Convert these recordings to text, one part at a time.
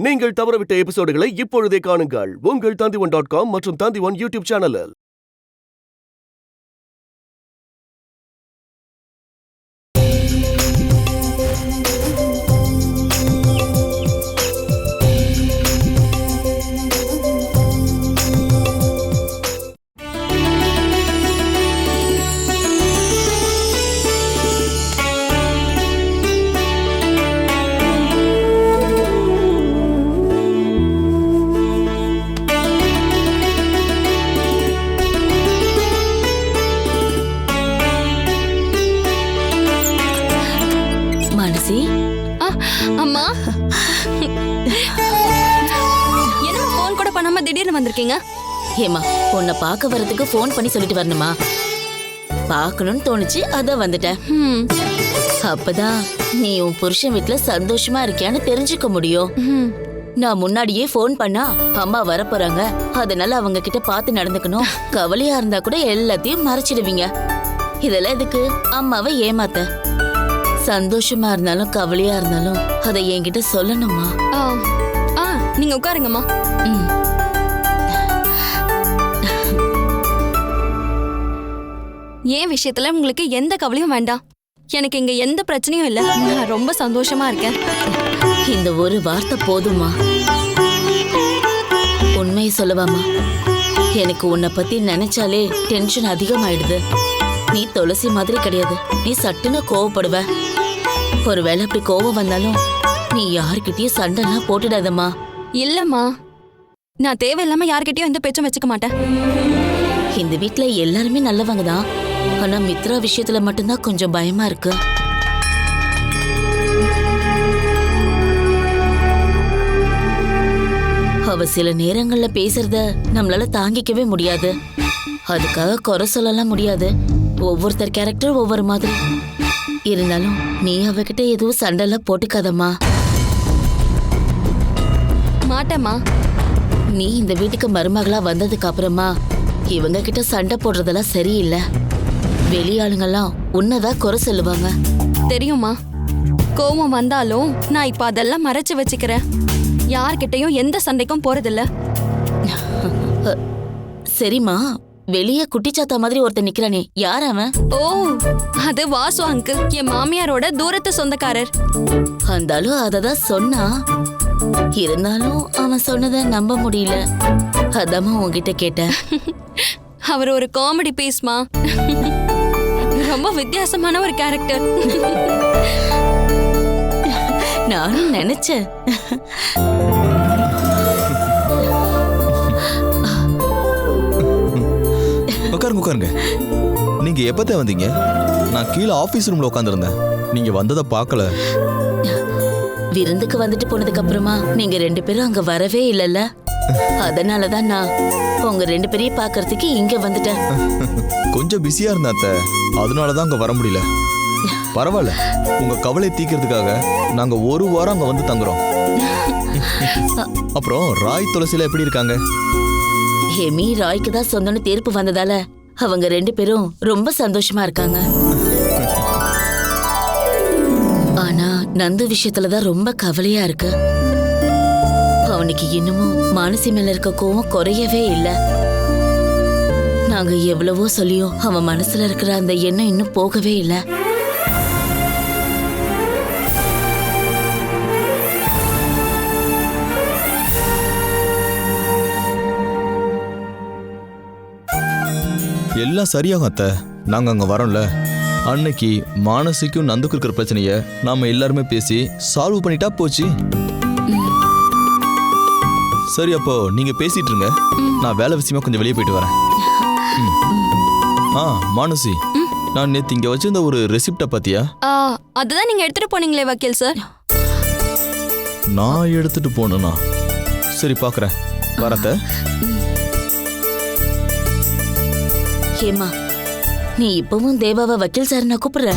நீங்கள் தவறவிட்ட எபிசோடுகளை இப்பொழுதே காணுங்கள் உங்கள் Tandivan.com மற்றும் Tandivan யூடியூப் சேனலில். அம்மா, என்ன போன் கூட பண்ணாம திடீர்னு வந்திருக்கீங்க? ஏமா, உன்னை பார்க்க வரதுக்கு போன் பண்ணி சொல்லிட்டு வரணுமா? பார்க்கணும்னு தோணுச்சு, அதான் வந்துட்டேன். அப்பதான் நீ உன் புருஷன் வீட்டுல சந்தோஷமா இருக்கியான்னு தெரிஞ்சுக்க முடியும். நான் முன்னாடியே போன் பண்ணா அம்மா வரப்போறாங்க, அதனால அவங்க கிட்ட பார்த்து நடந்துக்கணும், கவலையா இருந்தா கூட எல்லாத்தையும் மறைச்சிடுவீங்க. இதெல்லாம் எதுக்கு? அம்மாவை ஏமாத்த. சந்தோஷமா இருந்தாலும் கவலையா இருந்தாலும் அதை என்கிட்ட சொல்லணுமா? நீங்க உட்காருங்கம்மா. ஏன் விஷயத்துல உங்களுக்கு எந்த கவலையும் வேண்டாம். எனக்கு இங்க எந்த பிரச்சனையும் இல்ல. நான் ரொம்ப சந்தோஷமா இருக்கேன். இந்த ஒரு வார்த்தை போதுமா? உண்மையை சொல்லவாமா? எனக்கு உன்னை பத்தி நினைச்சாலே டென்ஷன் அதிகமாயிடுது. நீ துளசி மாதிரி கிடையாது. நீ சட்டுன்னு கோவப்படுவ. ஒருவேளை அப்படி கோவம் வந்தாலும் நீ யார்கிட்டயும் சண்டைலாம் போட்டுடாதம்மா. இல்லம்மா, நான் தேவையில்லாம யார்கிட்டயும் எந்த பேச்சும் வச்சுக்க மாட்டேன். இந்த வீட்டுல எல்லாருமே நல்லவங்க தான். ஆனா மித்ரா விஷயத்துல மட்டும்தான் கொஞ்சம் பயமா இருக்கு. அவ சில நேரங்கள்ல பேசுறத நம்மளால தாங்கிக்கவே முடியாது. அதுக்காக குறை சொல்லலாம் முடியாது. ஒவ்வொருத்தர் கேரக்டர் ஒவ்வொரு மாதிரி இருந்தாலும் நீ அவகிட்ட எதுவும் சண்டைலாம் போட்டுக்காதம்மா. மாட்டேம்மா. நீ இந்த வீட்டுக்கு மருமகளா வந்ததுக்கு அப்புறமா இவங்க கிட்ட சண்டை போடுறதெல்லாம் சரியில்லை. வெளியாளுங்கெல்லாம் உன்னதான் குறை சொல்லுவாங்க. தெரியுமா, கோவம் வந்தாலும் நான் இப்ப அதெல்லாம் மறைச்சு வச்சுக்கிறேன். யார்கிட்டயும் எந்த சண்டைக்கும் போறதில்ல. சரிம்மா, வெளியே குட்டிச்சாத்தா மாதிரி ஒருத்தர் நிக்கிறானே, யார் அவன்? ஓ, அது வாசு அங்கிள், என் மாமியாரோட தூரத்து சொந்தக்காரர். அந்தாலும் அததான் சொன்னா. இருந்தாலும் அவன் சொன்னதை நம்ப முடியல. அதாம்மா உன்கிட்ட கேட்டேன். அவர் ஒரு காமெடி பீஸ்மா. ரொம்ப வித்தியாசமான ஒரு கேரக்டர். நானும் நினைச்சேன். உட்காருங்க. நீங்க எப்பதான் வந்தீங்க? நான் கீழே ஆபீஸ் ரூம்ல உட்காந்துருந்தேன். நீங்க வந்ததை பார்க்கல. விருந்துக்கு வந்துட்டு போனதுக்கு அப்புறமா நீங்க ரெண்டு பேரும் அங்க வரவே இல்லைல்ல. அதனாலதான் நான் உங்க ரெண்டு பேரையும் பாக்குறதுக்கு இங்க வந்துட்டேன். கொஞ்சம் பிஸியா இருந்த அத்தை, அதனாலதான் அங்க வர முடியல. பரவாயில்ல, உங்க கவலை தீக்கிறதுக்காக நாங்க ஒரு வாரம் அங்க வந்து தங்குறோம். அப்புறம் ராய் துளசில எப்படி இருக்காங்க? ஹெமி ராய்க்கு தான் சொந்தம்னு தீர்ப்பு வந்ததால அவங்க ரெண்டு பேரும் ரொம்ப சந்தோஷமா இருக்காங்க. ஆனா நந்து விஷயத்துலதான் ரொம்ப கவலையா இருக்கு. அவனுக்கு இன்னமும் மானசி மேல இருக்க கோவம் குறையவே இல்லை. நாங்க எவ்வளவோ சொல்லியும் அவன் மனசுல இருக்கிற அந்த எண்ணம் இன்னும் போகவே இல்லை. எல்லாம் சரியாகும் அத்தை, நாங்க அங்க வரோம்ல. அன்னைக்கு மானசிக்கும் நந்துக்கு இருக்கிற பிரச்சனைய நாம எல்லாருமே பேசி சால்வ் பண்ணிட்டா போச்சு. சரி, அப்போ நீங்க பேசிட்டு இருங்க, நான் வேலை விஷயமா கொஞ்சம் வெளியே போயிட்டு வரேன். மானசி, நான் நேத்து இங்க வச்சிருந்த ஒரு ரெசிப்ட பாத்தியா? அதுதான் நீங்க எடுத்துட்டு போனீங்களே வக்கீல் சார். நான் எடுத்துட்டு போனா? சரி, பாக்குறேன். வரத ஹேமா, நீ இப்பவும் தேவாவை வக்கீல் சார் நான் கூப்பிடுற.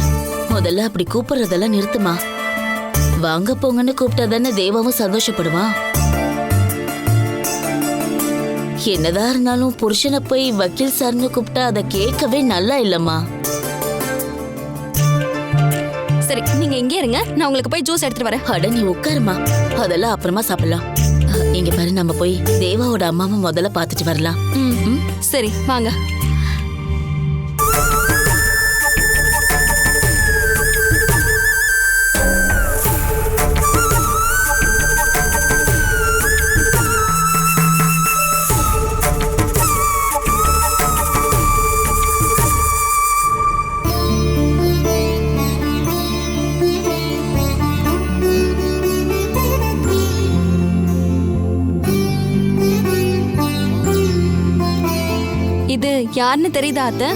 முதல்ல அப்படி கூப்பிடுறதெல்லாம் நிறுத்துமா. வாங்க போங்கன்னு கூப்பிட்டா தானே தேவாவும் சந்தோஷப்படுவான். என்னதான் இருந்தாலும் புருஷனை போய் வக்கீல் சார்னு கூப்பிட்டா அதை கேட்கவே நல்லா இல்லம்மா. சரி, நீங்க இங்கே இருங்க, நான் உங்களுக்கு போய் ஜூஸ் எடுத்துட்டு வரேன். அட நீ உட்காருமா, அதெல்லாம் அப்புறமா சாப்பிடலாம். இங்க பாரு, நம்ம போய் தேவாவோட அம்மாவை முதல்ல பார்த்துட்டு வரலாம். ம், சரி வாங்க. இது யாருன்னு தெரியுதா அத்தை?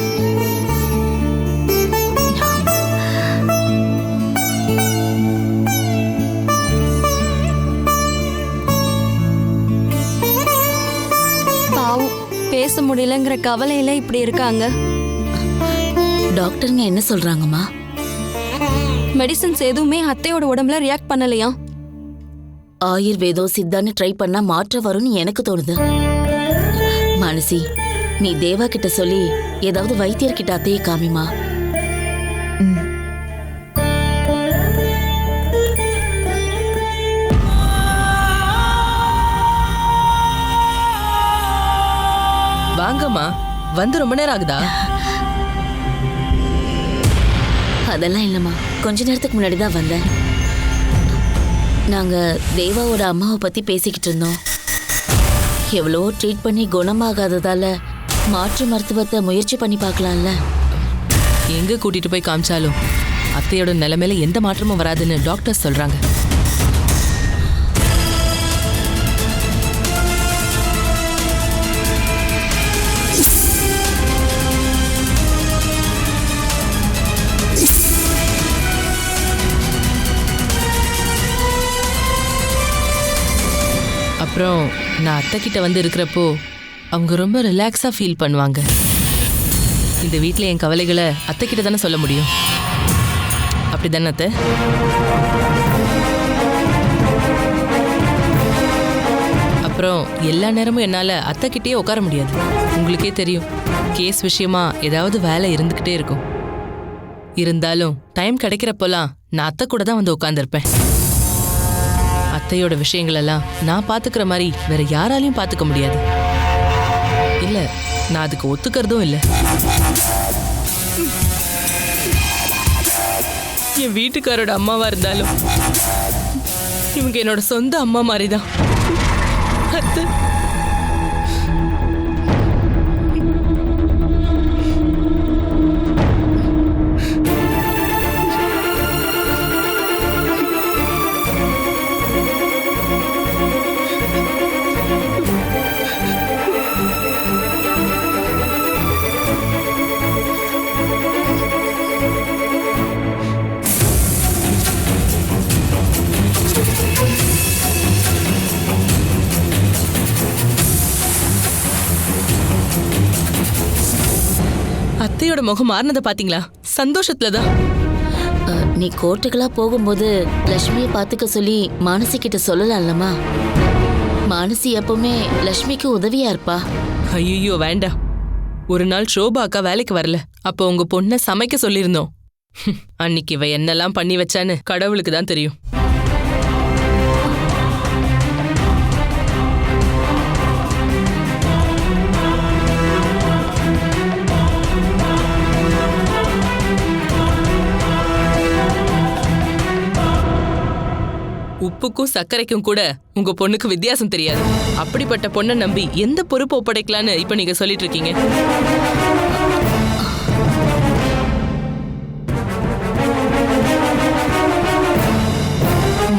பாவம், பேச முடியலங்கிற கவலையில இப்படி இருக்காங்க. டாக்டருங்க என்ன சொல்றாங்கம்மா? மெடிசன்ஸ் எதுவுமே அத்தையோட உடம்புல ரியாக்ட் பண்ணலையா? ஆயுர்வேதம் சித்தான்னு ட்ரை பண்ணா மாற்றம் வரும்னு எனக்கு தோணுது. மானசி, நீ தேவா கிட்ட சொல்லி ஏதாவது வைத்தியர்கிட்ட அத்தையே காமிமா. வாங்கம்மா, வந்து ரொம்ப நேரம் ஆகுதா? அதெல்லாம் இல்லம்மா, கொஞ்ச நேரத்துக்கு முன்னாடி தான் வந்தேன். நாங்க தேவாவோட அம்மாவை பத்தி பேசிக்கிட்டு இருந்தோம். எவ்வளோ ட்ரீட் பண்ணி குணமாகாததால மாற்று மருத்துவத்தை முயற்சி பண்ணி பார்க்கலாம்ல. எங்க கூட்டிட்டு போய் காமிச்சாலும் அத்தையோட நிலைமையில எந்த மாற்றமும் வராதுன்னு டாக்டர் சொல்றாங்க. அப்புறம் நான் அத்தை கிட்ட வந்து இருக்கிறப்போ அவங்க ரொம்ப ரிலாக்ஸா ஃபீல் பண்ணுவாங்க. இந்த வீட்டில் என் கவலைகளை அத்தை கிட்ட தானே சொல்ல முடியும். அப்படிதானே அத்தை? அப்புறம் எல்லா நேரமும் என்னால் அத்தை கிட்டேயே உட்கார முடியாது. உங்களுக்கே தெரியும், கேஸ் விஷயமா ஏதாவது வேலை இருந்துக்கிட்டே இருக்கும். இருந்தாலும் டைம் கிடைக்கிறப்போலாம் நான் அத்தை கூட தான் வந்து உட்காந்துருப்பேன். அத்தையோட விஷயங்கள் எல்லாம் நான் பாத்துக்கிற மாதிரி வேற யாராலையும் பாத்துக்க முடியாது. இல்ல, நான் அதுக்கு ஒத்துக்கிறதும் இல்ல. என் வீட்டுக்காரோட அம்மாவா இருந்தாலும் இவங்க என்னோட சொந்த அம்மா மாதிரிதான். அத்தை அத்தையோட முகம் மாறினதை பாத்தீங்களா? சந்தோஷத்துலதான். நீ கோர்ட்டுக்கெல்லாம் போகும்போது லட்சுமியை பார்த்துக்க சொல்லி மானசி கிட்ட சொல்லலாம்லம்மா. மானசி எப்பவுமே லட்சுமிக்கு உதவியா இருப்பா. ஐயோ வேண்டாம். ஒரு நாள் ஷோபா அக்கா வேலைக்கு வரல, அப்போ உங்க பொண்ணை சமைக்க சொல்லியிருந்தோம். அன்னைக்கு இவ என்னெல்லாம் பண்ணி வச்சான்னு கடவுளுக்கு தான் தெரியும். உப்புக்கும் சர்க்கரைக்கும் கூட உங்க பொண்ணுக்கு வித்தியாசம் தெரியாது. அப்படிப்பட்ட பொண்ணை நம்பி எந்த பொறுப்பு ஒப்படைக்கலான்னு இப்ப நீங்க சொல்லிட்டு இருக்கீங்க?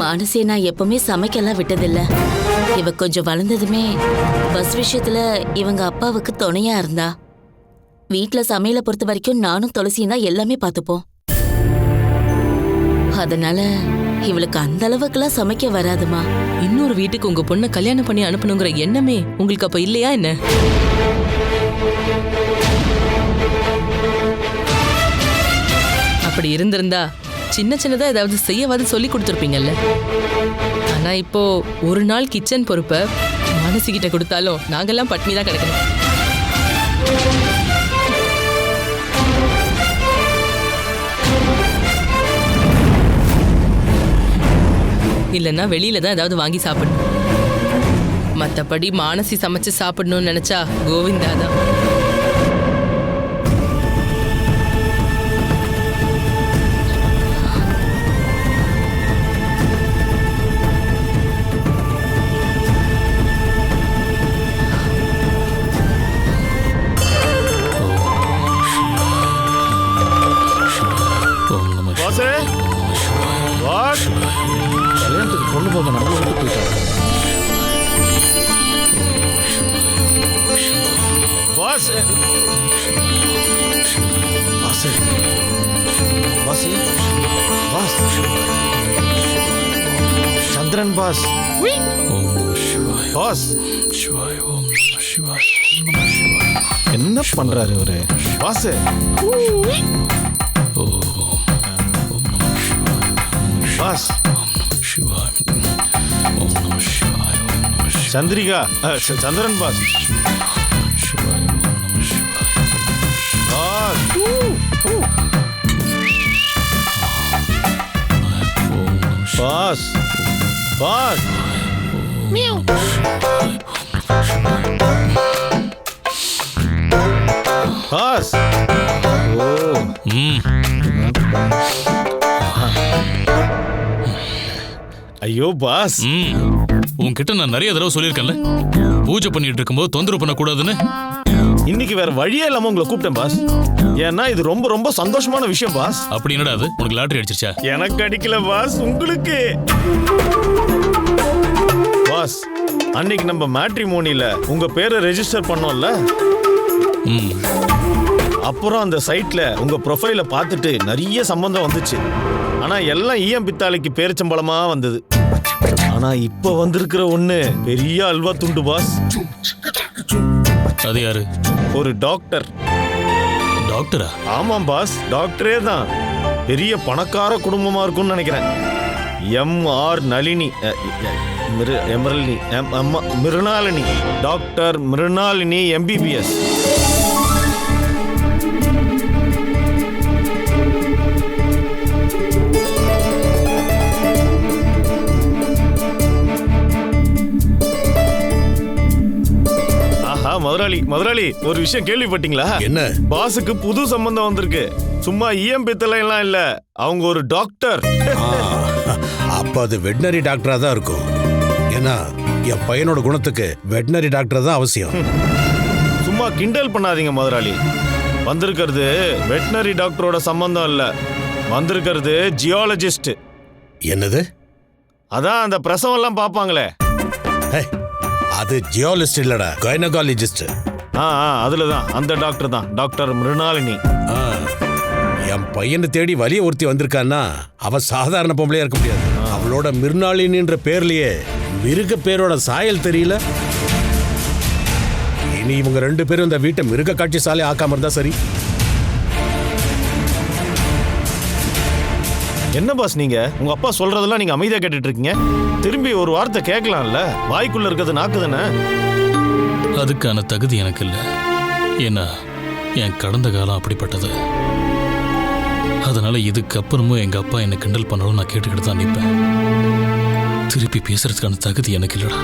மானசியை நான் எப்பவுமே சமைக்கலாம் விட்டதில்ல. இவ கொஞ்சம் வளர்ந்ததுமே பஸ் விஷயத்துல இவங்க அப்பாவுக்கு துணையா இருந்தா. வீட்டுல சமையலை பொறுத்த வரைக்கும் நானும் துளசியும் தான் எல்லாமே பார்த்துப்போம். அதனால இவளுக்கு அந்த அளவுக்குலாம் சமைக்க வராதுமா. இன்னொரு வீட்டுக்கு உங்க பொண்ணை கல்யாணம் பண்ணி அனுப்பணுங்கிற எண்ணமே உங்களுக்கு அப்ப இல்லையா என்ன? அப்படி இருந்திருந்தா சின்ன சின்னதா ஏதாவது செய்யவாது சொல்லி கொடுத்துருப்பீங்கல்ல. ஆனா இப்போ ஒரு நாள் கிச்சன் பொறுப்பை மனசுகிட்ட கொடுத்தாலும் நாங்கெல்லாம் பட்னி தான் கிடக்கணும். இல்லைன்னா வெளியில தான் ஏதாவது வாங்கி சாப்பிடணும். மற்றபடி மானசி சமைச்சு சாப்பிடணும்னு நினைச்சா கோவிந்தா தான். கல்யாணத்துக்கு பொண்ணு போக நம்ம விட்டு போயிட்டாங்க. பாஸ் பாஸ் பாஸ் பாஸ் சந்திரன் பாஸ் பாஸ் என்ன பண்றாரு இவரு? பாஸ் பாஸ் சந்திரிகா சந்திரன் பாஸ் பாஸ் பாஸ் பாஸ் ஓ ஐயோ பாஸ், உன்கிட்ட நான் நிறைய தடவை சொல்லியிருக்கேன்ல, பூஜை பண்ணிட்டு இருக்கும்போது தொந்தரவு பண்ணக்கூடாதுன்னு. இன்னைக்கு வேற வழியே இல்லாம உங்களை கூப்பிட்டேன் பாஸ். ஏன்னா இது ரொம்ப ரொம்ப சந்தோஷமான விஷயம் பாஸ். அப்படி என்னடா அது? உனக்கு லாட்டரி அடிச்சிருச்சா? எனக்கு அடிக்கல பாஸ், உங்களுக்கு. பாஸ், அன்னைக்கு நம்ம மேட்ரிமோனில உங்க பேரை ரெஜிஸ்டர் பண்ணோம்ல, அப்புறம் அந்த சைட்ல உங்க ப்ரொஃபைல பார்த்துட்டு நிறைய சம்பந்தம் வந்துச்சு. ஆனா எல்லாம் ஈயம் பித்தாளைக்கு பேரிச்சம்பளமா வந்தது. ஆனா இப்ப வந்திருக்கிற ஒண்ணு பெரிய அல்வா துண்டு பாஸ். அது யாரு? ஒரு டாக்டர். டாக்டரா? ஆமாம் பாஸ், டாக்டரே தான். பெரிய பணக்கார குடும்பமா இருக்கும்னு நினைக்கிறேன். M.R. Nalini, Mrinalini, doctor Mrinalini MBBS. முதலாளி ஒரு விஷயம் கேள்விப்பட்டீங்களா? என்ன? பாஸுக்கு புது சம்பந்தம் வந்திருக்கு. சும்மா ஈயம் பித்தளை எல்லாம் இல்ல, அவங்க ஒரு டாக்டர். அப்ப அது வெட்டினரி டாக்டரா தான் இருக்கும். ஏன்னா என் பையனோட குணத்துக்கு வெட்டினரி டாக்டர் தான் அவசியம். சும்மா கிண்டல் பண்ணாதீங்க முதலாளி. வந்திருக்கிறது வெட்டினரி டாக்டரோட சம்பந்தம் இல்ல, வந்திருக்கிறது ஜியாலஜிஸ்ட். என்னது? அதான் அந்த பிரசவம் எல்லாம் பாப்பாங்களே. அது ஜியாலஜிஸ்ட் இல்லடா, கைனகாலஜிஸ்ட். அதுலதான் அந்த டாக்டர் தான், டாக்டர் மிருணாலினி. என் பையனை தேடி வலிய ஒருத்தி வந்திருக்கான்னா அவ சாதாரண பொம்பளையா இருக்க முடியாது. அவளோட மிருணாலினின்ற பேர்லயே மிருக பேரோட சாயல் தெரியல. இனி இவங்க 2 பேரும் இந்த வீட்டை மிருக காட்சி சாலை ஆக்காம இருந்தா சரி. என்ன பாஸ் நீங்க உங்க அப்பா சொல்றதெல்லாம் நீங்க அமைதியா கேட்டுட்டு இருக்கீங்க? திரும்பி ஒரு வார்த்தை கேட்கலாம்ல, வாய்க்குள்ள இருக்கிறது நாக்கு தானே. அதுக்கான தகுதி எனக்கு இல்லை. ஏன்னா என் கடந்த காலம் அப்படிப்பட்டது. அதனால இதுக்கப்புறமும் எங்க அப்பா என்னை கிண்டல் பண்ணாலும் நான் கேட்டுக்கிட்டு தான் நிற்பேன். திருப்பி பேசுறதுக்கான தகுதி எனக்கு இல்லடா.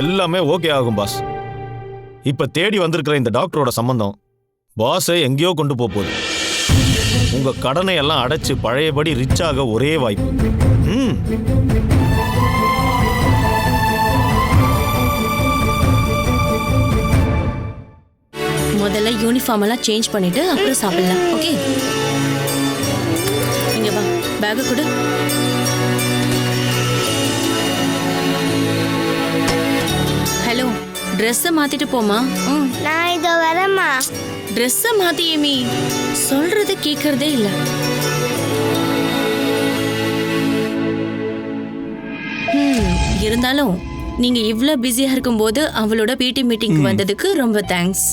எல்லாமே ஓகே ஆகும் பாஸ். இப்ப தேடி வந்திருக்கிற இந்த டாக்டரோட சம்பந்தம் பாஸை எங்கேயோ கொண்டு போகுது. உங்க கடனை எல்லாம் அடைச்சு பழையபடி ரிச் ஆக ஒரே வாய்ப்பு. முதல்ல யூனிஃபார்ம் எல்லாம் சேஞ்ச் பண்ணிட்டு அப்புறம் சாப்பிடலாம். ஓகே, இங்க வா, பேக் கொடு. ஹலோ, ட்ரெஸ்ஸை மாத்திட்டு போமா. நான் இதோ வரேம்மா. ட்ரெஸ்ஸை மாத்தி ஏமி, சொல்றது கேட்கறதே இல்ல. இருந்தாலும் நீங்க இவ்ளோ பிஸியா இருக்கும்போது அவளோட பிடி மீட்டிங் வந்ததுக்கு ரொம்ப தேங்க்ஸ்.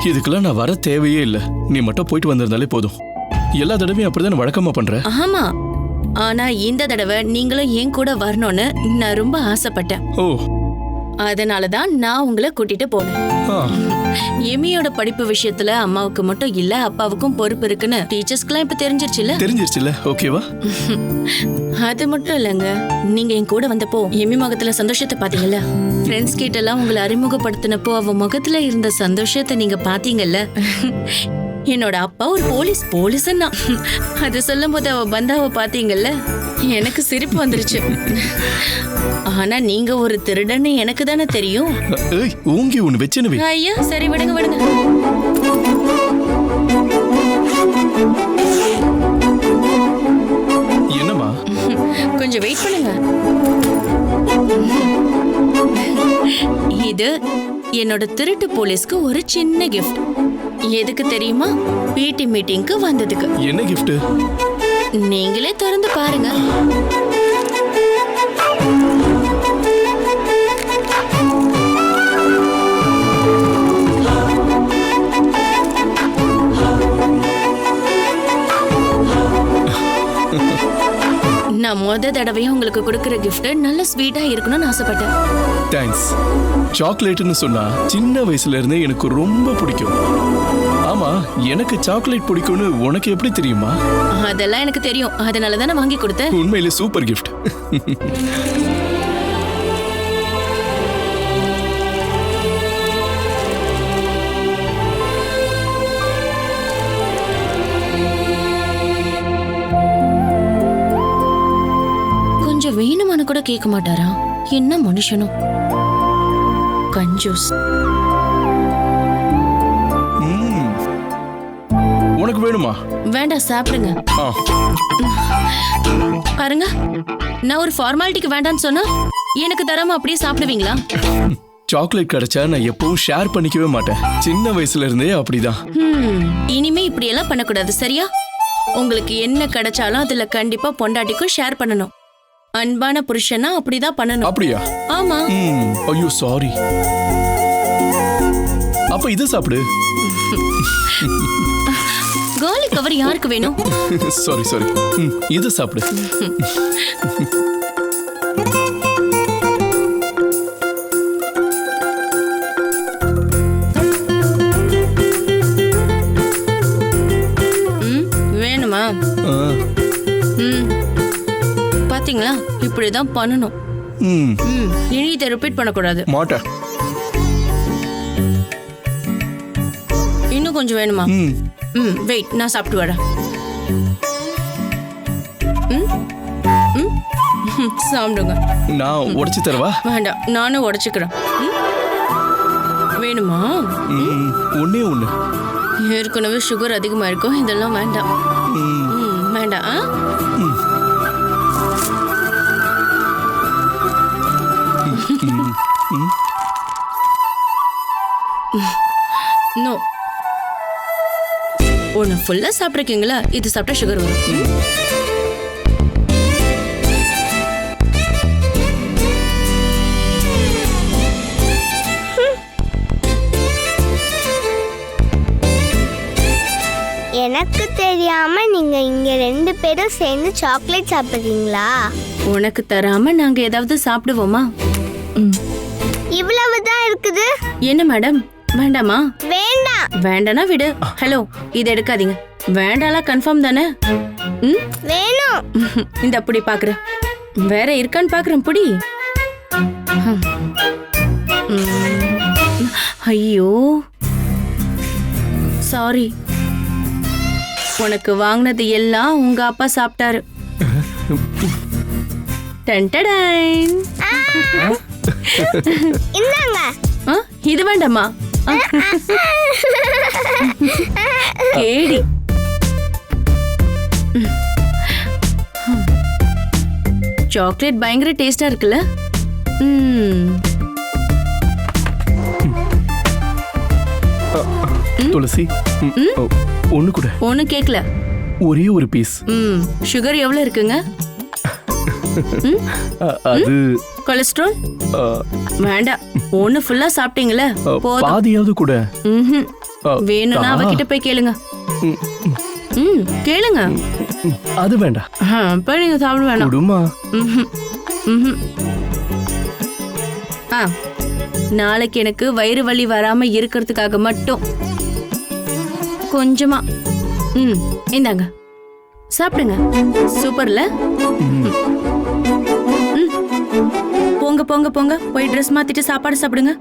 இதுக்கெல்லாம் நான் வர தேவையே இல்லை. நீ மட்டும் போயிட்டு வந்திருந்தாலே போதும். எல்லா தடவையும் அப்படிதான் வழக்கமா பண்ற. ஆமா, ஆனா இந்த தடவை நீங்களும் என் கூட வரணும்னு நான் ரொம்ப ஆசைப்பட்டேன். ஓ, அதனாலதான் நான் உங்களை கூட்டிட்டு போனேன். ஆ, எமியோட படிப்பு விஷயத்துல அம்மாவுக்கு மட்டும் இல்ல அப்பாவுக்கும் பொறுப்பு இருக்குன்னு டீச்சர்ஸ்க்குலாம் இப்ப தெரிஞ்சிருச்சுல. தெரிஞ்சிருச்சுல, ஓகேவா? அது மட்டும் இல்லைங்க, நீங்க என் கூட வந்தப்போ எமி முகத்துல சந்தோஷத்தை பாத்தீங்கல்ல. ஃப்ரெண்ட்ஸ் கிட்ட எல்லாம் உங்களை அறிமுகப்படுத்தினப்போ அவ முகத்துல இருந்த சந்தோஷத்தை நீங்க பாத்தீங்கல்ல. என்னோட அப்பா ஒரு போலீஸ்ன்னா அது சொல்லும் போது அவ பந்தாவை பாத்தீங்கல்ல, எனக்கு சிரிப்பு வந்துருச்சு. ஆனா நீங்க ஒரு திருடன்னு எனக்கு தானே தெரியும். ஏய், ஊங்கி ஒன்று வச்சுன்னு ஐயா சரி விடுங்க விடுங்க. என்னம்மா? கொஞ்சம் வெயிட் பண்ணுங்க. இது என்னோட திருட்டு போலீஸ்க்கு ஒரு சின்ன கிஃப்ட். எதுக்கு தெரியுமா? பிடி மீட்டிங்க்கு வந்ததுக்கு. என்ன gift? நீங்களே திறந்து பாருங்க. நான் முத தடவையா உங்களுக்கு கொடுக்கிற கிஃப்ட் நல்ல ஸ்வீட்டா இருக்கணும்னு ஆசைப்பட்டேன். தேங்க்ஸ். சாக்லேட்னு சொன்னா சின்ன வயசுல இருந்தே எனக்கு ரொம்ப பிடிக்கும். ஆமா, எனக்கு சாக்லேட் பிடிக்கும்னு உனக்கு எப்படி தெரியுமா? அதெல்லாம் எனக்கு தெரியும், அதனால தான் நான் வாங்கி கொடுத்தேன். உண்மையிலே சூப்பர் கிஃப்ட். கொஞ்சம் வேணுமானு கூட கேட்க மாட்டாரா? என்ன மனுஷனும் கஞ்சூஸ். உனக்கு வேணுமா? வேண்டாம், சாப்பிடுங்க. ஆ. பாருங்க, நான் ஒரு ஃபார்மாலிட்டிக்கு வேண்டாம்னு சொன்னா எனக்கு தராம அப்படியே சாப்பிடுவீங்களா? சாக்லேட் கிடைச்சா நான் எப்பவும் ஷேர் பண்ணிக்கவே மாட்டேன். சின்ன வயசுல இருந்தே அப்படிதான். இனிமே இப்படி எல்லாம் பண்ணக்கூடாது, சரியா? உங்களுக்கு என்ன கிடைச்சாலும் அதுல கண்டிப்பா பொண்டாட்டிக்கும் ஷேர் பண்ணணும். அன்பான புருஷனா அப்படிதான் பண்ணணும். அப்படியா? ஆமா. ஐயோ சாரி. அப்ப இத சாப்பிடு. காலி கவர் யாருக்கு வேணும்? Sorry sorry. இத சாப்பிடு. வேணுமா? பாத்தீங்களா, இப்படிதான் பண்ணணும். இனி இதை ரிப்பீட் பண்ணக்கூடாது. மாட்டேன். இன்னும் கொஞ்சம் வேணுமா? வெயிட், நான் சாப்பிட்டு வரேன். சாப்பிடுங்க. நான் உடைச்சு தரவா? வேண்டாம், நானும் உடைச்சுக்கிறேன். வேணுமா? ஒண்ணே ஒண்ணு. ஏற்கனவே சுகர் அதிகமா இருக்கும், இதெல்லாம் வேண்டாம். வேண்டாம். நோ. ஒன்னு ஃபுல்லா சாப்பிட்ருக்கீங்களா? இது சாப்பிட்டா சுகர் வரும். எனக்கு தெரியாம நீங்க இங்க 2 பேரும் சேர்ந்து சாக்லேட் சாப்பிடுறீங்களா? உனக்கு தராம நாங்க ஏதாவது சாப்பிடுவோமா? இவ்வளவுதான் இருக்குது. என்ன மேடம், வேண்டாமா? வேண்டாம். வேண்டானா விடு. ஹலோ, இதை எடுக்காதீங்க. வேண்டாலா கன்ஃபார்ம் தானே? வேணும். இந்த அப்படி பாக்குறேன், வேற இருக்கான்னு பாக்குறேன். புடி. ஐயோ சாரி. உனக்கு வாங்கினது எல்லாம் உங்க அப்பா சாப்பிட்டாரு. இந்தாங்க. இது வேண்டாமா? கேடி. சாக்லேட் பயங்கர டேஸ்டா இருக்குல்ல? துளசி, ஒண்ணு கூட. ஒண்ணு கேக்கல. ஒரே ஒரு பீஸ். சுகர் எவ்வளவு இருக்குங்க? அது கொலஸ்ட்ரால் வேண்டாம். ஒண்ணு ஃபுல்லா சாப்பிட்டீங்களே, போதும். பாதியாவது கூட. வேணும்னா அவகிட்ட போய் கேளுங்க. கேளுங்க. அது வேண்டாம். அப்ப நீங்க சாப்பிட வேண்டாம். குடுமா. நாளைக்கு எனக்கு வயிறு வலி வராம இருக்கிறதுக்காக மட்டும் கொஞ்சமா இந்தாங்க சாப்பிடுங்க. சூப்பர்ல. போங்க போங்க போங்க, போய் ட்ரெஸ் மாத்திட்டு சாப்பாடு சாப்பிடுங்க.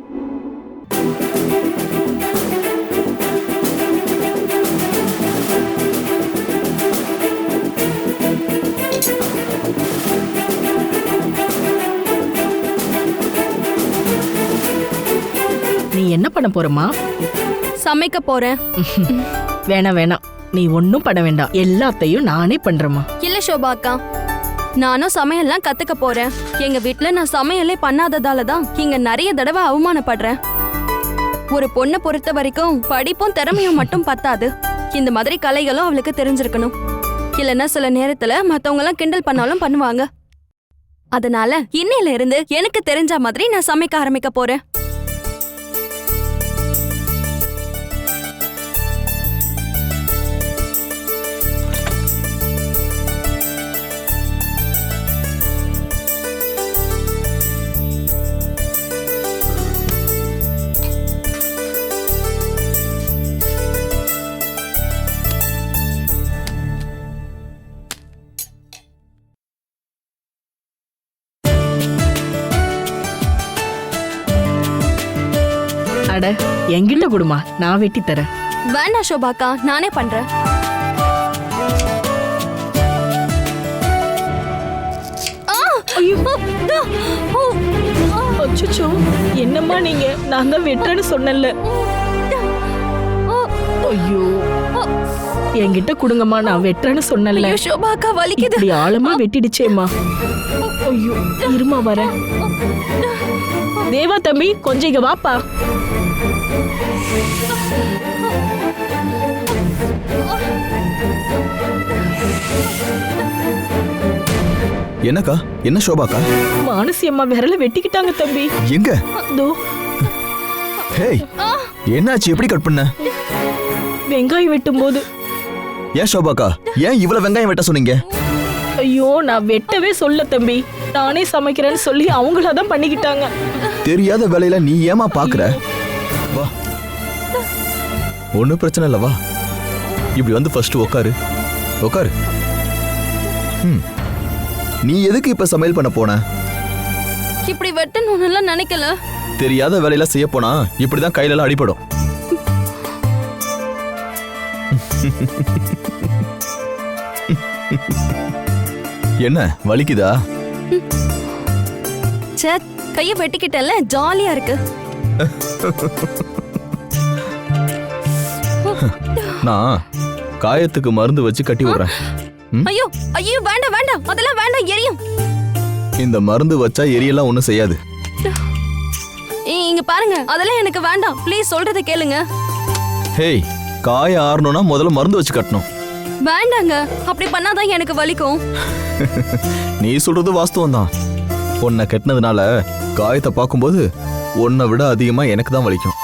நீ என்ன பண்ண போறமா? சமைக்க போறேன். வேணாம் வேணாம், நீ ஒன்னும் பண்ண வேண்டாம், எல்லாத்தையும் நானே பண்றேமா. இல்ல சோபா அக்கா, நானும் சமையல்லாம் கத்துக்க போறேன். எங்க வீட்ல நான் சமையலே பண்ணாததால தான் இங்க நிறைய தடவை அவமானப்படுறேன். ஒரு பொண்ணை பொறுத்த வரைக்கும் படிப்பும் திறமையும் மட்டும் பத்தாது, இந்த மாதிரி கலைகளும் அவளுக்கு தெரிஞ்சிருக்கணும். இல்லைன்னா சில நேரத்துல மத்தவங்க எல்லாம் கிண்டல் பண்ணாலும் பண்ணுவாங்க. அதனால இன்னையில இருந்து எனக்கு தெரிஞ்ச மாதிரி நான் சமைக்க ஆரம்பிக்க போறேன். அட, என்கிட்ட கொடுமா, நான் வெட்டி தரேன். வேண்டாம் சோபாக்கா, நானே பண்றேன். அச்சச்சோ, என்னம்மா நீங்க? நான் தான் வெட்டுறேன்னு சொன்னேன்ல. ஐயோ, என்கிட்ட கொடுங்கம்மா, நான் வெட்டுறேன்னு சொன்னேன்ல. சோபாக்கா வலிக்குது. இப்படி ஆழமா வெட்டிடுச்சேம்மா. ஐயோ, இருமா வரேன். தேவா தம்பி, கொஞ்சம் இங்க வாப்பா. என்னக்கா? என்ன சோபாக்கா? மானசி அம்மா விரல வெட்டிக்கிட்டாங்க தம்பி. எங்க? தோ. ஹேய், என்னாச்சு? எப்படி கட் பண்ண? வெங்காயம் வெட்டும் போது. ஏன் சோபாக்கா, ஏன் இவ்வளவு வெங்காயம் வெட்ட சொன்னீங்க? ஐயோ, நான் வெட்டவே சொல்ல தம்பி, நானே சமைக்கிறேன்னு சொல்லி அவங்களாதான் பண்ணிக்கிட்டாங்க. தெரியாத வேலையில நீ ஏமா பாக்குற? வா, ஒன்னும் பிரச்சனை இல்ல, வா. இப்படி வந்து ஃபர்ஸ்ட் உட்காரு. உட்காரு. நீ எதுக்கு இப்ப சமையல் பண்ண போன? இப்படி வெட்டணும்னு நினைக்கல. தெரியாத வேலையில செய்ய போனா இப்படிதான் கையில எல்லாம் அடிபடும். என்ன வலிக்குதா? சே, கைய வெட்டிக்கிட்டல, ஜாலியா இருக்கு. நான் காயத்துக்கு மருந்து வச்சு கட்டி விடுறேன். ஐயோ ஐயோ, வேண்டாம் வேண்டாம், அதெல்லாம் வேண்டாம், எரியும். இந்த மருந்து வச்சா எரியெல்லாம் ஒண்ணும் செய்யாது. இங்க பாருங்க, அதெல்லாம் எனக்கு வேண்டாம், ப்ளீஸ் சொல்றத கேளுங்க. ஹேய், காய ஆறணும்னா முதல்ல மருந்து வச்சு கட்டணும். வேண்டாங்க, அப்படி பண்ணாதான் எனக்கு வலிக்கும். நீ சொல்றது வாஸ்தவம் தான். உன்னை கட்டினதுனால காயத்தை பார்க்கும்போது உன்னை விட அதிகமா எனக்கு தான் வலிக்கும்.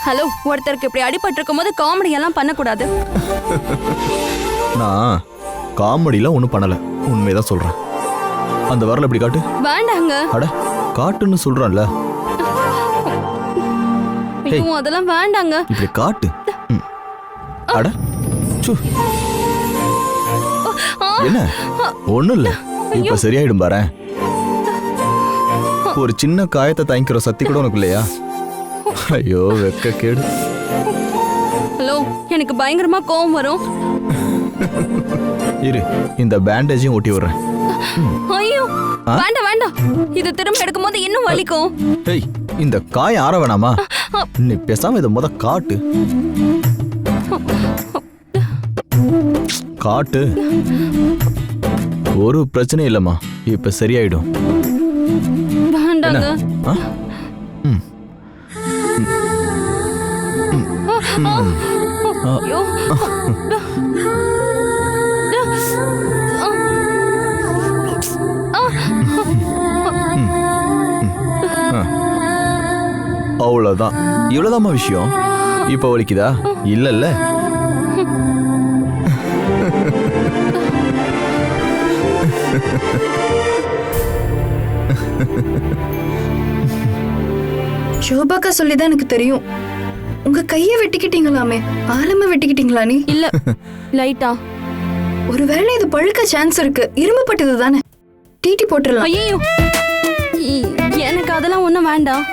ஹலோ, ஒருத்தருக்கு இப்படி அடிபட்டு இருக்கும் போது காமெடி எல்லாம் பண்ணக்கூடாது. நான் காமெடியில ஒன்றும் பண்ணல, உண்மைதான் சொல்றேன். அந்த வரல இப்படி காட்டு. வேண்டாங்க. அட, காட்டுன்னு சொல்றான்ல. ஐயோ, அதெல்லாம் வேண்டாங்க. இப்படி காட்டு. அட, என்ன? ஒண்ணும் இல்ல, இப்ப சரியாயிடும் பாரு. ஒரு சின்ன காயத்தை தாங்கிக்கிற சக்தி கூட உனக்கு இல்லையா? ஐயோ, வெக்க கேடு. ஹலோ, எனக்கு பயங்கரமா கோவம் வரும். இரு, இந்த பேண்டேஜையும் ஒட்டி விடுறேன். ஐயோ, வேண்டாம் வேண்டாம், இது திரும்ப எடுக்கும்போது இன்னும் வலிக்கும். ஏய், இந்த காய ஆற வேணாமா? நீ பேசாம இதை முத காட்டு. காட்டு. ஒரு பிரச்சனை இல்லம்மா, இப்ப சரியாயிடும். வேண்டாங்க. ஐயோ, அவ்வளவுதான். இவ்வளவுதாம்மா விஷயம். இப்ப வலிக்குதா? இல்லல்ல. ஷோபாக்கா சொல்லிதான் எனக்கு தெரியும். உங்க கையை வெட்டிக்கிட்டீங்களாமே, ஆழமா வெட்டிக்கிட்டீங்களா? நீ இல்ல லைட்டா. ஒருவேளை இது பழுக்க சான்ஸ் இருக்கு. இரும்பு பட்டது தானே, டிடி போட்டுடலாம். ஐயோ, எனக்கு அதெல்லாம் ஒண்ணும் வேண்டாம்.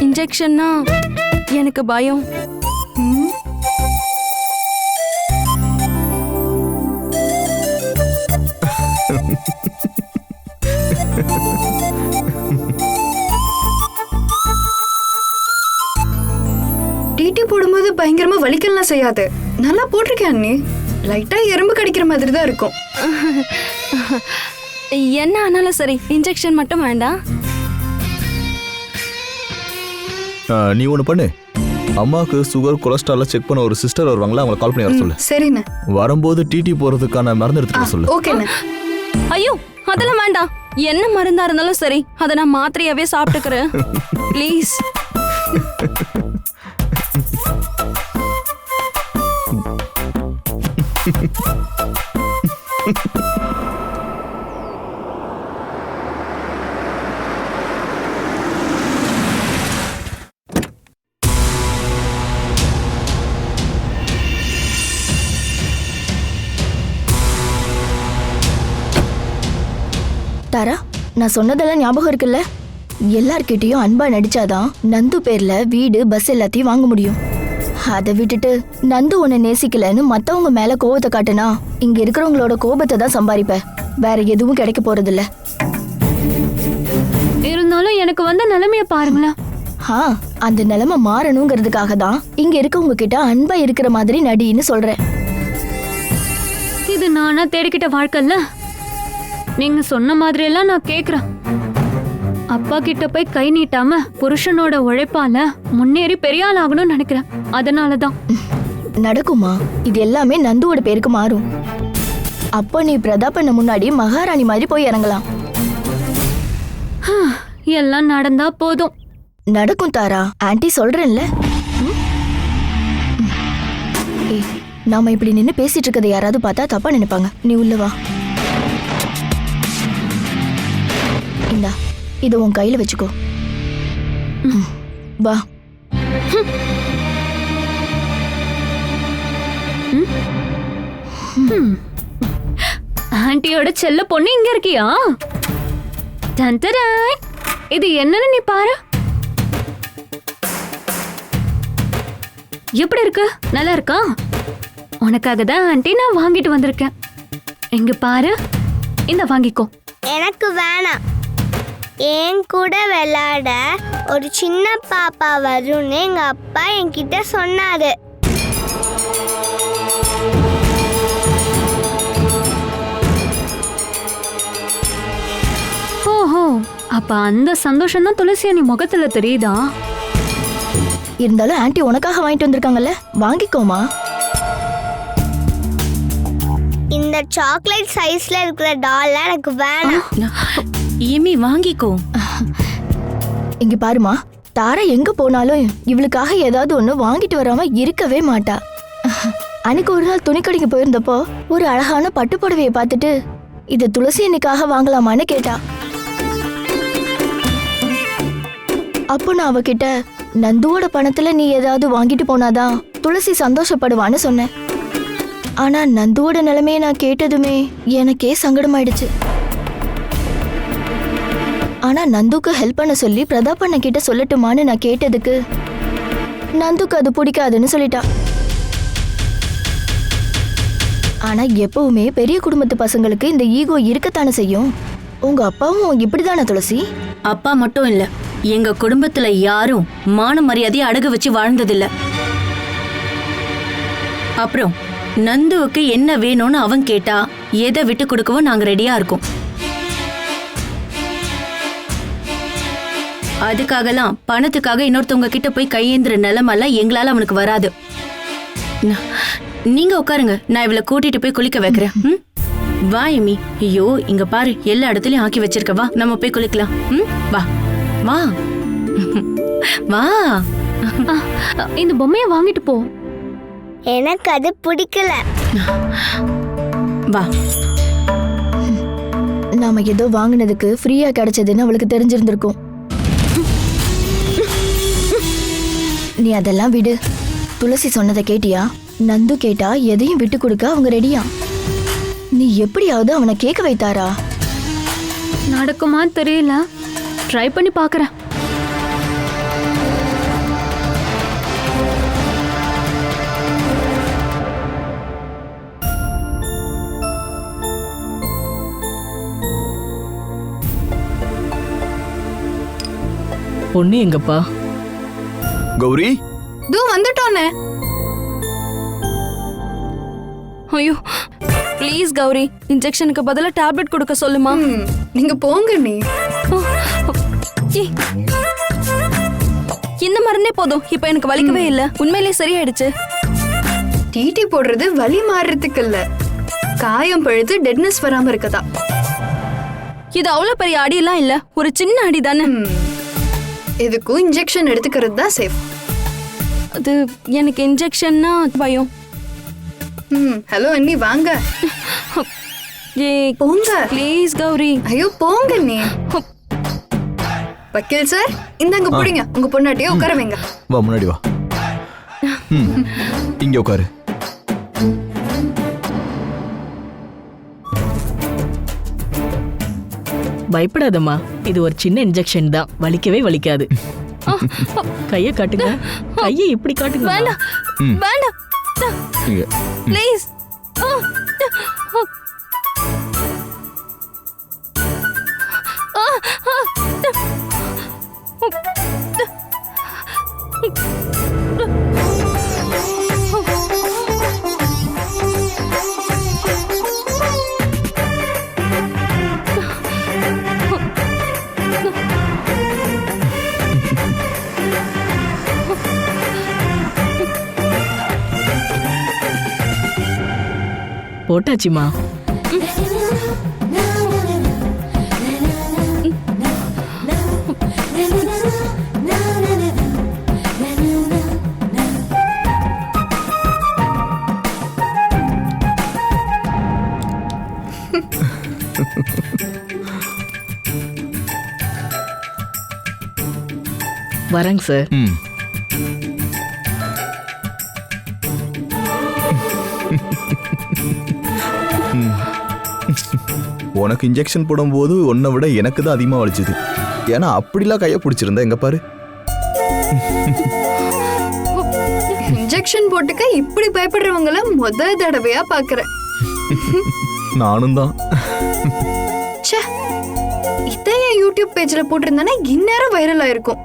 இன்ஜெக்ஷன்னா எனக்கு பயம். டிடி போடும்போது பயங்கரமா வலிக்கலாம் செய்யாது. நல்லா போட்டிருக்கேன் நீ. லைட்டா எறும்பு கடிக்கிற மாதிரி தான் இருக்கும். என்ன ஆனாலும் சரி, இன்ஜெக்ஷன் மட்டும் வேண்டாம். நீ ஒன்று பண்ணு, அம்மாவுக்கு சுகர் கொலஸ்ட்ரால் செக் பண்ண ஒரு சிஸ்டர் வருவாங்களா, அவங்களை கால் பண்ணி வர சொல்லு. சரிண்ணே. வரும்போது டிடி போறதுக்கான மருந்து எடுத்துட்டு சொல்லு. ஓகேண்ணே. ஐயோ, அதெல்லாம் வேண்டாம். என்ன மருந்தா இருந்தாலும் சரி, அதை நான் மாத்திரையாவே சாப்பிட்டுக்கிறேன். ப்ளீஸ். தாரா, நான் சொன்னதெல்லாம் ஞாபகம் இருக்குல்ல? எல்லார்கிட்டயும் அன்பா நடிச்சாதான் நந்து பேர்ல வீடு, பஸ் எல்லாத்தையும் வாங்க முடியும். அதை விட்டுட்டு நந்து உன்னை நேசிக்கலன்னு மத்தவங்க மேல கோபத்தை காட்டுனா இங்க இருக்கிறவங்களோட கோபத்தை தான் சம்பாதிப்ப. வேற எதுவும் கிடைக்க போறதில்ல. இருந்தாலும் எனக்கு வந்த நிலைமைய பாருங்களேன். அந்த நிலைமை மாறணுங்கிறதுக்காக தான் இங்க இருக்கவங்க கிட்ட அன்பா இருக்கிற மாதிரி நடின்னு சொல்றேன். இது நானா தேடிக்கிட்ட வாழ்க்கைல்ல. நீங்க சொன்ன மாதிரி எல்லாம் நான் கேக்குறேன். அப்பா கிட்ட போய் கை நீட்டாம புருஷனோட உழைப்பால முன்னேறி பெரிய ஆள் ஆகணும்னு நினைக்கிறேன். அதனாலதான். நடக்குமா? இது எல்லாமே நந்துவோட பேருக்கு மாறும். அப்போ நீ பிரதாபண்ண முன்னாடி மகாராணி மாதிரி போய் இறங்கலாம். எல்லாம் நடந்தா போதும். நடக்கும் தாரா, ஆன்ட்டி சொல்றேன்ல. நாம இப்படி நின்னு பேசிட்டு இருக்கதை யாராவது பார்த்தா தப்பா நினைப்பாங்க. நீ உள்ள வா. இந்தா, இதை உன் கையில வச்சுக்கோ. வா. ஆன்ட்டியோட செல்ல பொண்ணு இங்க இருக்கியா? இது என்னன்னு நீ பாரு. எப்படி இருக்கு? நல்லா இருக்கா? உனக்காக தான் ஆன்ட்டி நான் வாங்கிட்டு வந்திருக்கேன். இங்க பாரு, இந்த வாங்கிக்கோ. எனக்கு வேணாம். என் கூட விளையாட ஒரு சின்ன பாப்பா வரும்னு எங்க அப்பா என்கிட்ட சொன்னாரு. ஓஹோ, அப்ப அந்த சந்தோஷம் தான் துளசி நீ முகத்துல தெரியுதா? இருந்தாலும் ஆன்ட்டி உனக்காக வாங்கிட்டு வந்திருக்காங்கல்ல, வாங்கிக்கோமா. இந்த சாக்லேட் சைஸ்ல இருக்கிற டால் எனக்கு வேணாம். ஏமி, வாங்கிக்கோ. இங்க பாருமா, தாரா எங்க போனாலும் இவளுக்காக ஏதாவது ஒண்ணு வாங்கிட்டு வராம இருக்கவே மாட்டா. அன்னைக்கு ஒரு நாள் துணிக்கடைக்கு போயிருந்தப்போ ஒரு அழகான பட்டு புடவையை பார்த்துட்டு இத துளசி அன்னைக்காக வாங்கலாமான்னு கேட்டா. அப்போ நான் அவகிட்ட, நந்துவோட பணத்துல நீ ஏதாவது வாங்கிட்டு போனாதான் துளசி சந்தோஷப்படுவான்னு சொன்னேன். ஆனா நந்துவோட நிலைமையை நான் கேட்டதுமே எனக்கே சங்கடமாயிடுச்சு. ஆனா நந்துக்கு ஹெல்ப் பண்ண சொல்லி பிரதாப் அண்ணன் கிட்ட சொல்லட்டுமான்னு நான் கேட்டதுக்கு நந்துக்கு அது பிடிக்காதுன்னு சொல்லிட்டா. ஆனா எப்பவுமே பெரிய குடும்பத்து பசங்களுக்கு இந்த ஈகோ இருக்கத்தானே செய்யும். உங்க அப்பாவும் இப்படிதானே துளசி? அப்பா மட்டும் இல்ல, எங்க குடும்பத்துல யாரும் மான மரியாதையை அடகு வச்சு வாழ்ந்ததில்ல. அப்புறம் நந்துவுக்கு என்ன வேணும்னு அவன் கேட்டா எதை விட்டு கொடுக்கவும் நாங்க ரெடியா இருக்கோம். அதுக்காகலாம் பணத்துக்காக இன்னொருத்தவங்க கிட்ட போய் கையேந்திர நிலைமெல்லாம் எங்களால அவனுக்கு வராது. நீங்க உட்காருங்க, நான் இவளை கூட்டிட்டு போய் குளிக்க வைக்கிறேன். வா எமி. ஐயோ, இங்க பாரு, எல்லா இடத்துலயும் ஆக்கி வச்சிருக்க. வா, நம்ம போய் குளிக்கலாம். வா வா வா. இந்த பொம்மையை வாங்கிட்டு போ. எனக்கு அது பிடிக்கல. வா. நாம ஏதோ வாங்கினதுக்கு ஃப்ரீயா கிடைச்சதுன்னு அவளுக்கு தெரிஞ்சிருந்திருக்கும். நீ அதெல்லாம் விடு. துளசி சொன்னதை கேட்டியா? நந்து கேட்டா எதையும் விட்டு கொடுக்க அவங்க ரெடியா. நீ எப்படியாவது அவனை கேட்க வைத்தாரா? நடக்குமான்னு தெரியல, ட்ரை பண்ணி பார்க்கறேன். பொண்ணு எங்கப்பா? கௌரி, தூ வந்துட்டோனே. ஐயோ ப்ளீஸ் கௌரி, இன்ஜெக்ஷனுக்கு பதிலா டேப்லெட் கொடுக்க சொல்லுமா. நீங்க போங்க. நீ இந்த மருந்தே போதும், இப்ப எனக்கு வலிக்கவே இல்ல. உண்மையிலேயே சரியாயிடுச்சு. டிடி போடுறது வலி மாறுறதுக்கு இல்ல, காயம் பழுத்து டெட்னஸ் வராம இருக்கதா. இது அவ்வளவு பெரிய அடியெல்லாம் இல்ல, ஒரு சின்ன அடி தானே. இதுக்கும் இன்ஜெக்ஷன் எடுத்துக்கிறது தான் சேஃப். அது எனக்கு இன்ஜெக்ஷன்னா பயம். ஹலோ அண்ணி வாங்க. போங்க ப்ளீஸ் கௌரி. ஐயோ போங்க நீ. வக்கீல் சார் இந்தாங்க புடிங்க, உங்க பொண்ணாட்டியே உட்கார வைங்க. வா முன்னாடி வா. இங்க உட்காரு. பயப்படாதம்மா, இது ஒரு சின்ன இன்ஜெக்ஷன் தான், வலிக்கவே வலிக்காது. கையை காட்டுங்க, கையை இப்படி காட்டுங்க. வேண்டாம் வேண்டாம் ப்ளீஸ். போட்டாச்சுமா. வரேங்க சார். உனக்கு இன்ஜெக்ஷன் போடும்போது உன்னை விட எனக்கு தான் அதிகமாக வலிச்சுது. ஏன்னா அப்படிலாம் கையை பிடிச்சிருந்தா எங்க பாரு. இன்ஜெக்ஷன் போட்டுக்க இப்படி பயப்படுறவங்கள முதல் தடவையா பாக்குறேன். நானும் தான். இதை என் யூடியூப் பேஜ்ல போட்டிருந்தானே இந்நேரம் வைரல் ஆயிருக்கும்.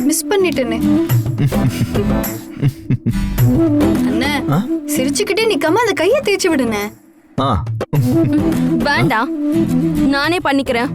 மிஸ் பண்ணிட்டேனே. அண்ணே சிரிச்சுக்கிட்டே நிக்காம அந்த கையை தேய்ச்சி விடுனே. வேண்டாம், நானே பண்ணிக்கிறேன்.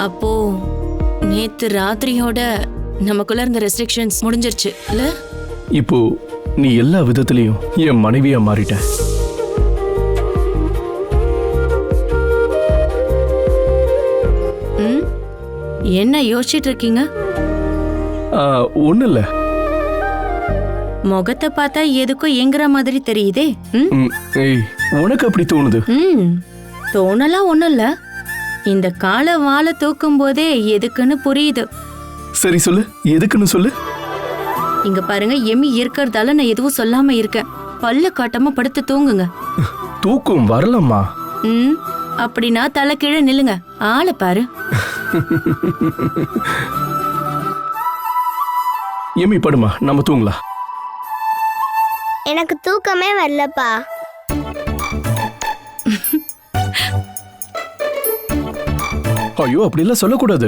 அப்போ நேத்து ராத்திரியோட நமக்குள்ள இருந்த ரெஸ்ட்ரிக்ஷன்ஸ் முடிஞ்சிருச்சு இல்ல? இப்போ நீ எல்லா விதத்திலையும் என் மனைவியா மாறிட்ட. என்ன யோசிச்சுட்டு இருக்கீங்க? ஒண்ணு இல்ல. முகத்தை பார்த்தா எதுக்கும் ஏங்குற மாதிரி தெரியுதே. ஏய், உனக்கு அப்படி தோணுது? தோணலாம் ஒண்ணும் இல்ல. இந்த கால வாழை தூக்கும் போதே எதுக்குன்னு புரியுது. சரி சொல்லு, எதுக்குன்னு சொல்லு. இங்க பாருங்க, எம்மி இருக்கிறதால நான் எதுவும் சொல்லாம இருக்கேன். பல்ல காட்டாம படுத்து தூங்குங்க. தூக்கம் வரலம்மா. அப்படின்னா தலை கீழே நில்லுங்க, ஆளை பாரு. எம்மி படுமா, நம்ம தூங்கலாம். எனக்கு தூக்கமே வரலப்பா. ஐயோ அப்படிலாம் சொல்லக்கூடாது.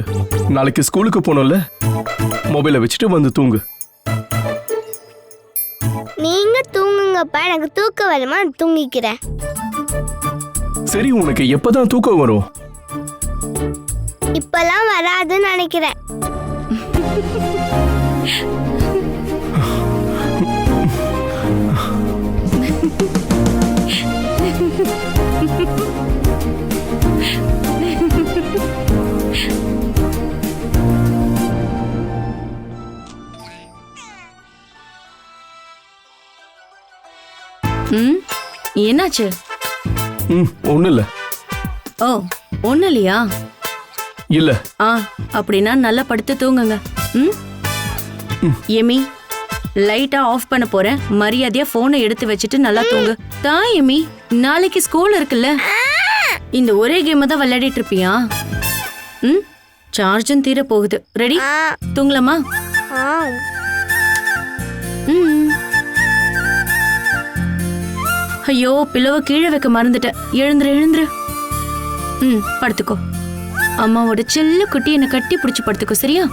நாளைக்கு ஸ்கூலுக்கு போனோம்ல, மொபைலை வச்சுட்டு வந்து தூங்கு. நீங்க தூங்குங்கப்பா, எனக்கு தூக்கம் வருமா, தூங்கிக்கிறேன். சரி, உனக்கு எப்பதான் தூக்கம் வரும்? இப்பெல்லாம் வராதுன்னு நினைக்கிறேன். என்னாச்சு? ஒண்ணு இல்ல. ஓ, ஒண்ணு இல்லையா? இல்ல. அப்படின்னா நல்லா படுத்து தூங்குங்க. எமி, லைட்டா ஆஃப் பண்ண போறேன். மரியாதையா போனை எடுத்து வச்சுட்டு நல்லா தூங்கு. தான் எமி, நாளைக்கு ஸ்கூல் இருக்குல்ல, இந்த ஒரே கேம் தான் விளையாடிட்டு இருப்பியா? சார்ஜும் தீர போகுது. ரெடி? தூங்கலாமா? ஐயோ, பிளவை கீழே வைக்க மறந்துட்டேன். எழுந்துரு எழுந்துரு. படுத்துக்கோ. அம்மாவோட செல்ல குட்டி என்னை கட்டி பிடிச்சு படுத்துக்கோ, சரியா?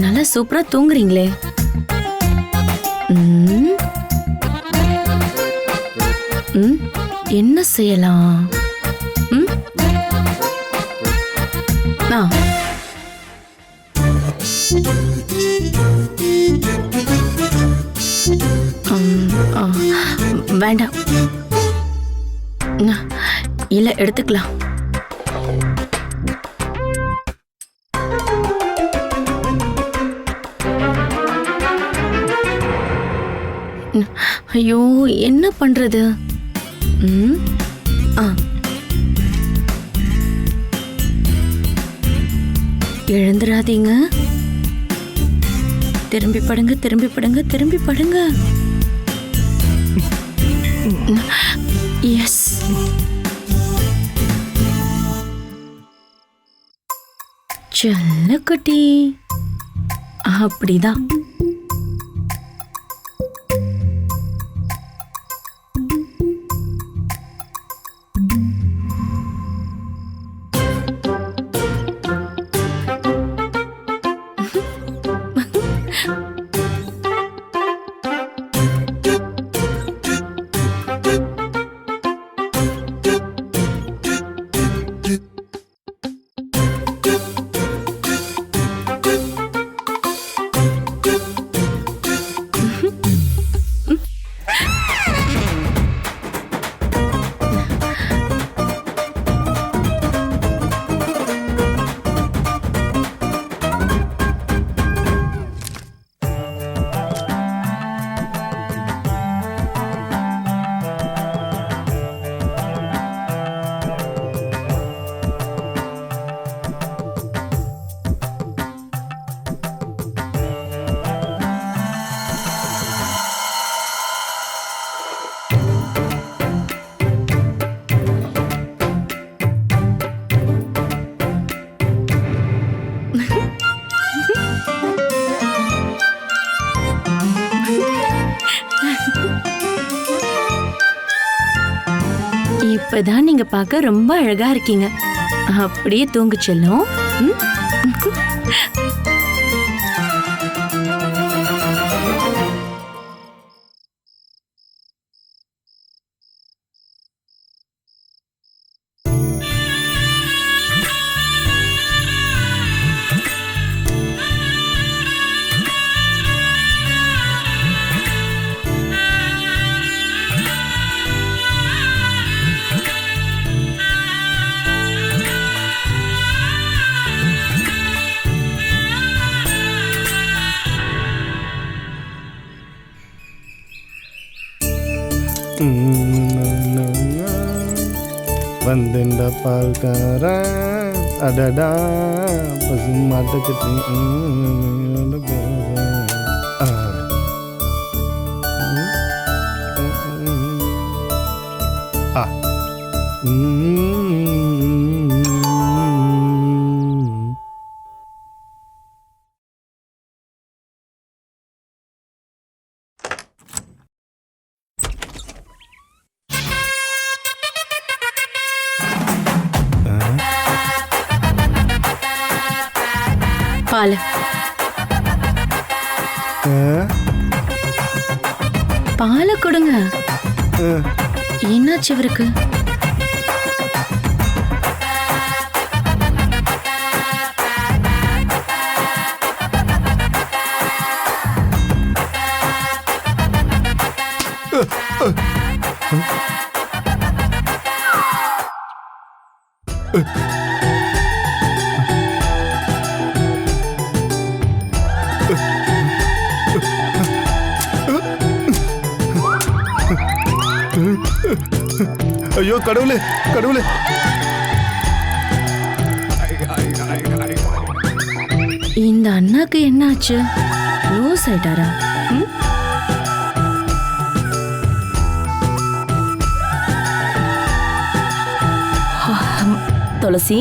நல்லா சூப்பரா தூங்குறீங்களே. என்ன செய்யலாம்? வேண்டாம், இல்ல எடுத்துக்கலாம். ஐயோ, என்ன பண்றது? எழுந்துராதீங்க. திரும்பி படுங்க, திரும்பி படுங்க, திரும்பி படுங்க. எஸ். செல்லக்குட்டி, அப்படிதான். இப்பதான் நீங்க பார்க்க ரொம்ப அழகா இருக்கீங்க. அப்படியே தூங்கு செல்லும். வந்துண்ட பால்கார அடடா பசு மாட்டுக்கிட்டு பால் பாலை கொடுங்க. என்னாச்சு இவருக்கு? ஐயோ கடவுளே கடவுளே. இந்த அண்ணாக்கு என்னாச்சு? ரோஸ் ஆயிட்டாரா? துளசி,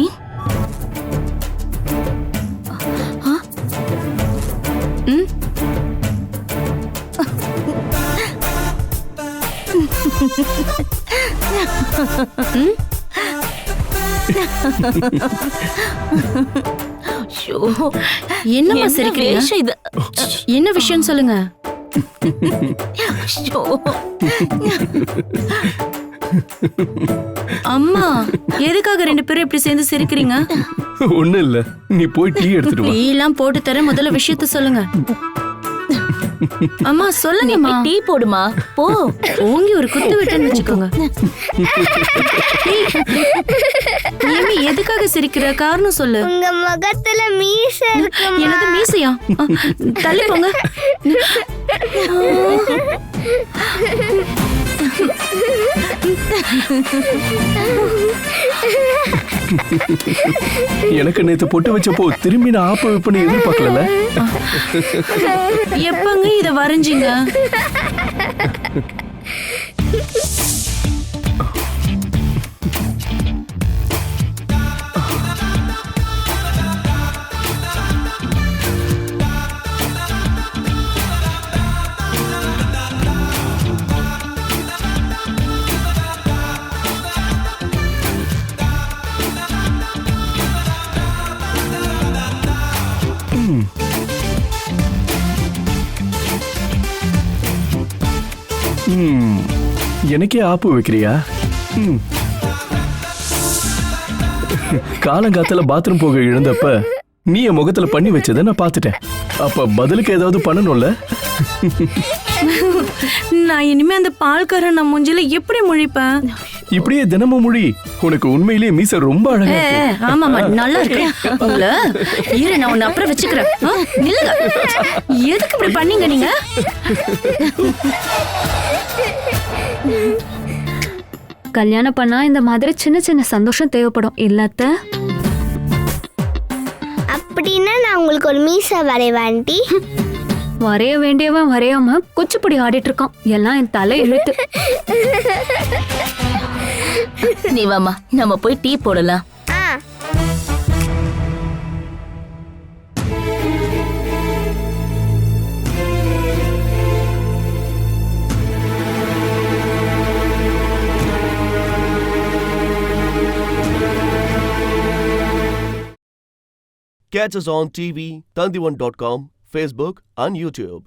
என்னம்மா சிரிக்கிறீங்க? என்ன விஷயம் சொல்லுங்க. அம்மா, எதுக்காக ரெண்டு பேரும் இப்படி சேர்ந்து சிரிக்கிறீங்க? ஒண்ணும் இல்ல, நீ போய் டீ எடுத்துட்டு வா. டீ எல்லாம் போட்டு தர, முதல்ல விஷயத்த சொல்லுங்க. அம்மா சொல்லுங்கம்மா. டீ போடுமா, போ. ஓங்கி ஒரு குத்து விட்டுன்னு வச்சுக்கோங்க. ஏமி, எதுக்காக சிரிக்கிற? காரணம் சொல்லு. உங்க முகத்துல மீசை இருக்குமா? எனது மீசையா? தள்ளி போங்க. எனக்கு நேத்து பொட்டு வச்சப்போ திரும்பி நான் ஆப்ப வைப்பேன்னு எதிர்பார்க்கல. எப்பங்க இத வரைஞ்சீங்க? எனக்கே ஆப்பு வைக்கிறியா? காலங்காத்தால பாத்ரூம் போக இழந்தப்ப நீ என் முகத்துல பண்ணி வச்சதை நான் பார்த்துட்டேன். அப்ப பதிலுக்கு ஏதாவது பண்ணணும்ல? நான் இனிமே அந்த பால்காரன் நான் மூஞ்சில எப்படி முழிப்பேன்? இப்படியே தினமும் மொழி. உனக்கு உண்மையிலேயே மீசை ரொம்ப அழகா இருக்கு. ஆமாமா, நல்லா இருக்கு. உங்கள இரு, நான் உன்னை அப்புறம் வச்சுக்கிறேன். நில்லுங்க. எதுக்கு இப்படி பண்ணீங்க நீங்க? கல்யாணம் பண்ணா இந்த மாதிரி சின்ன சின்ன சந்தோஷம் தேவைப்படும் இல்லத்த? அப்படின்னா நான் உங்களுக்கு ஒரு மீசை வரைவாண்டி. வரைய வேண்டியவன் வரையாம குச்சிப்புடி ஆடிட்டு இருக்கான். எல்லாம் என் தலை இழுத்து. நீ வாமா, நம்ம போய் டீ போடலாம். Catch us on TV, Tandivan.com, Facebook and YouTube.